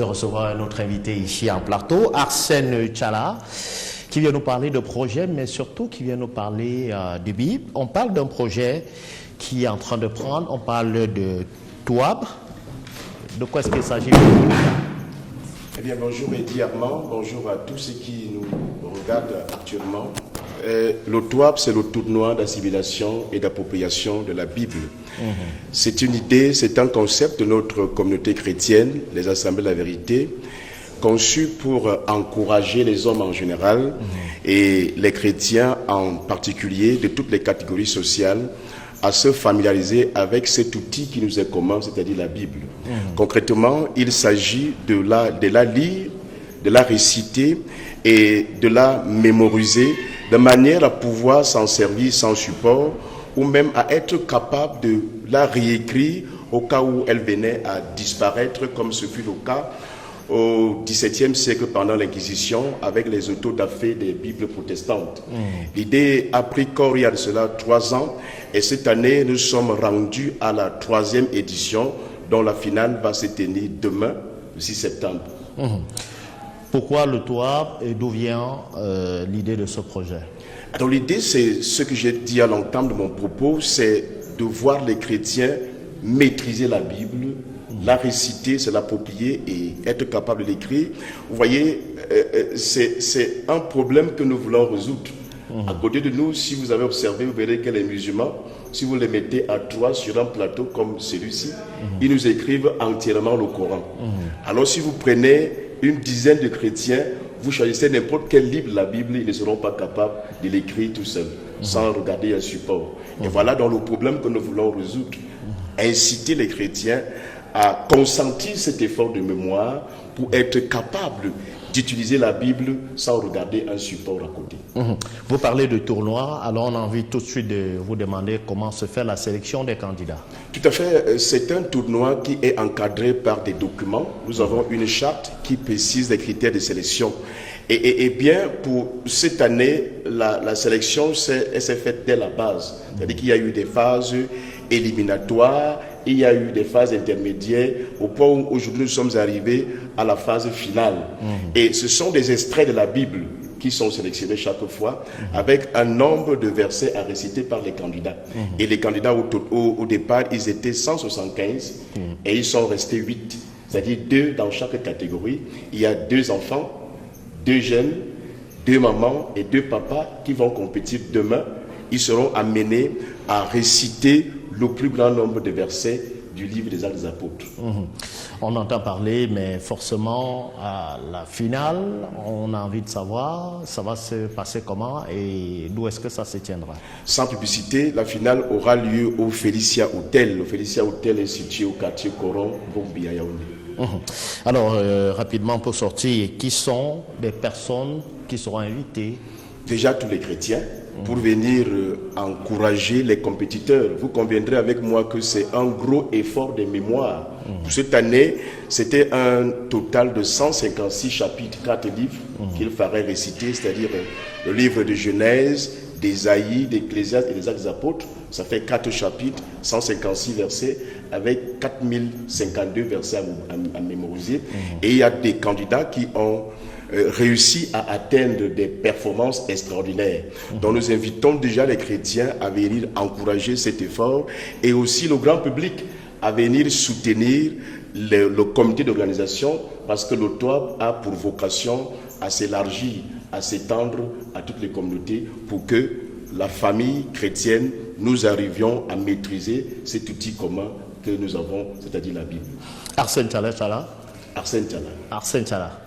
de recevoir un autre invité ici en plateau, Arsène Tchala, qui vient nous parler de projet, mais surtout qui vient nous parler de Bible. On parle d'un projet qui est en train de prendre, on parle de TOAB. De quoi est-ce qu'il s'agit? Eh bien, bonjour Eddy Armand, bonjour à tous ceux qui nous regardent actuellement. Le TOAB, c'est le tournoi d'assimilation et d'appropriation de la Bible. C'est une idée, c'est un concept de notre communauté chrétienne, les Assemblées de la Vérité, conçu pour encourager les hommes en général et les chrétiens en particulier, de toutes les catégories sociales, à se familiariser avec cet outil qui nous est commun, c'est-à-dire la Bible. Concrètement, il s'agit de la lire, de la réciter et de la mémoriser de manière à pouvoir s'en servir sans support ou même à être capable de la réécrire au cas où elle venait à disparaître, comme ce fut le cas au XVIIe siècle pendant l'Inquisition avec les autodafés des Bibles protestantes. L'idée a pris corps il y a de cela 3 ans et cette année nous sommes rendus à la 3e édition dont la finale va se tenir demain, le 6 septembre. Pourquoi le TOAB et d'où vient l'idée de ce projet? Alors l'idée, c'est ce que j'ai dit à l'entame de mon propos, c'est de voir les chrétiens maîtriser la Bible, la réciter, se l'approprier et être capable de l'écrire. Vous voyez, c'est un problème que nous voulons résoudre. À côté de nous, si vous avez observé, vous verrez que les musulmans, si vous les mettez à 3 sur un plateau comme celui-ci, ils nous écrivent entièrement le Coran. Alors si vous prenez une dizaine de chrétiens, vous choisissez n'importe quel livre de la Bible, ils ne seront pas capables de l'écrire tout seuls, sans regarder un support. Et voilà donc le problème que nous voulons résoudre. Inciter les chrétiens à consentir cet effort de mémoire pour être capables d'utiliser la Bible sans regarder un support à côté. Vous parlez de tournoi, alors on a envie tout de suite de vous demander comment se fait la sélection des candidats. Tout à fait, c'est un tournoi qui est encadré par des documents. Nous avons une charte qui précise les critères de sélection. Et bien, pour cette année, la sélection s'est faite dès la base. C'est-à-dire qu'il y a eu des phases éliminatoires, il y a eu des phases intermédiaires, au point où aujourd'hui nous sommes arrivés à la phase finale. Et ce sont des extraits de la Bible qui sont sélectionnés chaque fois, avec un nombre de versets à réciter par les candidats. Et les candidats, au départ, ils étaient 175 et ils sont restés 8. C'est-à-dire 2 dans chaque catégorie. Il y a 2 enfants, 2 jeunes, 2 mamans et 2 papas qui vont compétir demain. Ils seront amenés à réciter le plus grand nombre de versets du livre des Actes des Apôtres. On entend parler, mais forcément, à la finale, on a envie de savoir, ça va se passer comment et d'où est-ce que ça se tiendra? Sans publicité, la finale aura lieu au Félicia Hotel. Le Félicia Hotel est situé au quartier Coron, Gombi à Yaoundé. Alors, rapidement pour sortir, qui sont les personnes qui seront invitées? Déjà tous les chrétiens, pour venir encourager les compétiteurs. Vous conviendrez avec moi que c'est un gros effort de mémoire. Pour cette année, c'était un total de 156 chapitres, 4 livres qu'il faudrait réciter, c'est-à-dire le livre de Genèse, d'Ésaïe, d'Ecclésiaste et des Actes des Apôtres. Ça fait 4 chapitres, 156 versets, avec 4052 versets à mémoriser. Et il y a des candidats qui ont réussi à atteindre des performances extraordinaires. Donc nous invitons déjà les chrétiens à venir encourager cet effort et aussi le grand public à venir soutenir le comité d'organisation parce que le TOAB a pour vocation à s'élargir, à s'étendre à toutes les communautés pour que la famille chrétienne, nous arrivions à maîtriser cet outil commun que nous avons, c'est-à-dire la Bible. Arsène Tchala. Arsène Tchala. Arsène Tchala.